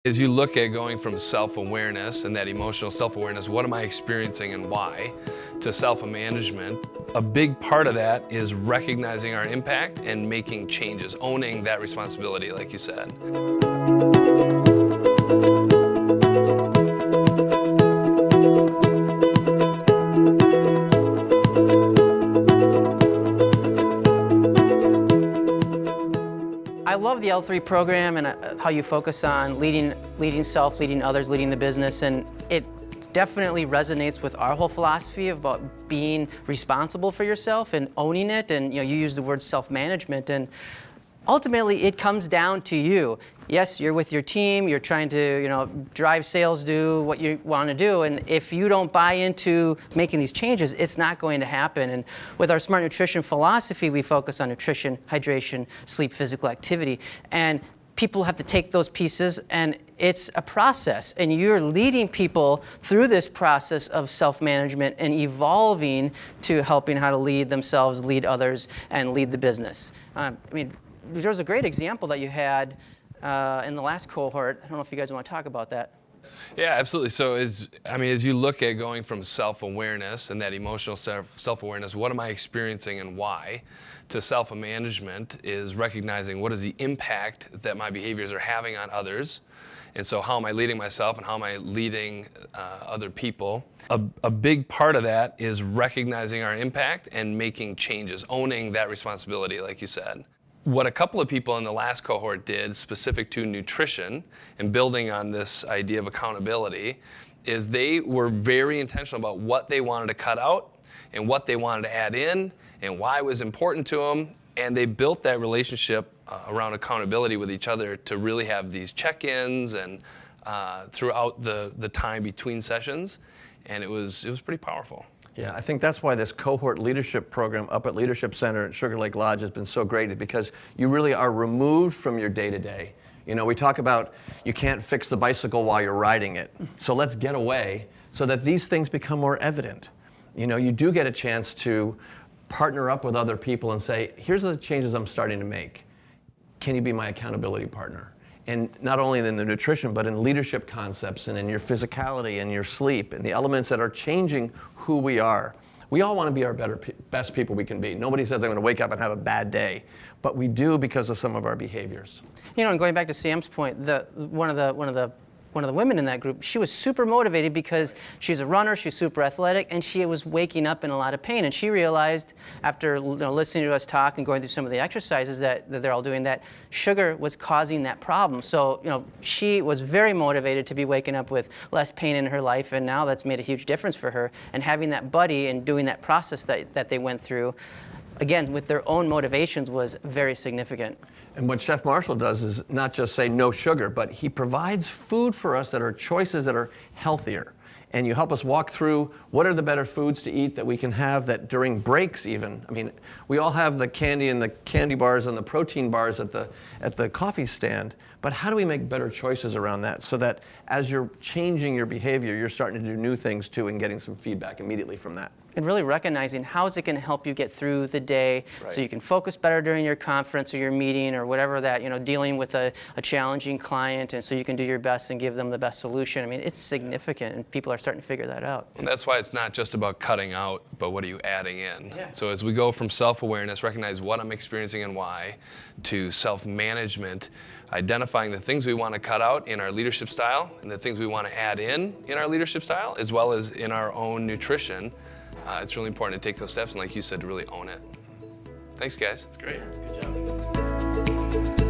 As you look at going from self-awareness and that emotional self-awareness, what am I experiencing and why, to self-management, a big part of that is recognizing our impact and making changes, owning that responsibility, like you said. I love the L3 program and how you focus on leading self, leading others, leading the business, and it definitely resonates with our whole philosophy about being responsible for yourself and owning it. And you use the word self-management, and ultimately it comes down to you. Yes, you're with your team, you're trying to drive sales, do what you want to do, and if you don't buy into making these changes, it's not going to happen. And with our Smart Nutrition philosophy, we focus on nutrition, hydration, sleep, physical activity, and people have to take those pieces, and it's a process, and you're leading people through this process of self-management and evolving to helping how to lead themselves, lead others, and lead the business. There was a great example that you had in the last cohort. I don't know if you guys want to talk about that. Yeah, absolutely. So as you look at going from self-awareness and that emotional self-awareness, what am I experiencing and why, to self-management is recognizing what is the impact that my behaviors are having on others. And so how am I leading myself and how am I leading other people? A big part of that is recognizing our impact and making changes, owning that responsibility, like you said. What a couple of people in the last cohort did, specific to nutrition and building on this idea of accountability, is they were very intentional about what they wanted to cut out and what they wanted to add in and why it was important to them. And they built that relationship around accountability with each other to really have these check-ins and throughout the time between sessions. And it was pretty powerful. Yeah, I think that's why this cohort leadership program up at Leadership Center at Sugar Lake Lodge has been so great, because you really are removed from your day-to-day. We talk about you can't fix the bicycle while you're riding it. So let's get away so that these things become more evident. You do get a chance to partner up with other people and say, here's the changes I'm starting to make. Can you be my accountability partner? And not only in the nutrition, but in leadership concepts and in your physicality and your sleep and the elements that are changing who we are. We all want to be our best people we can be. Nobody says they're going to wake up and have a bad day, but we do because of some of our behaviors. And going back to Sam's point, one of the women in that group, she was super motivated because she's a runner, she's super athletic, and she was waking up in a lot of pain. And she realized, after listening to us talk and going through some of the exercises that they're all doing, that sugar was causing that problem. So she was very motivated to be waking up with less pain in her life, and now that's made a huge difference for her. And having that buddy and doing that process that they went through, again, with their own motivations, was very significant. And what Chef Marshall does is not just say no sugar, but he provides food for us that are choices that are healthier. And you help us walk through what are the better foods to eat that we can have that during breaks even. We all have the candy and the candy bars and the protein bars at the coffee stand, but how do we make better choices around that so that as you're changing your behavior, you're starting to do new things too and getting some feedback immediately from that? And really recognizing how is it going to help you get through the day, right, so you can focus better during your conference or your meeting or whatever that, dealing with a challenging client, and so you can do your best and give them the best solution. It's significant, and people are starting to figure that out. And that's why it's not just about cutting out, but what are you adding in? Yeah. So as we go from self-awareness, recognize what I'm experiencing and why, to self-management, identifying the things we want to cut out in our leadership style and the things we want to add in our leadership style, as well as in our own nutrition. It's really important to take those steps and, like you said, to really own it. Thanks, guys. It's great. Good job.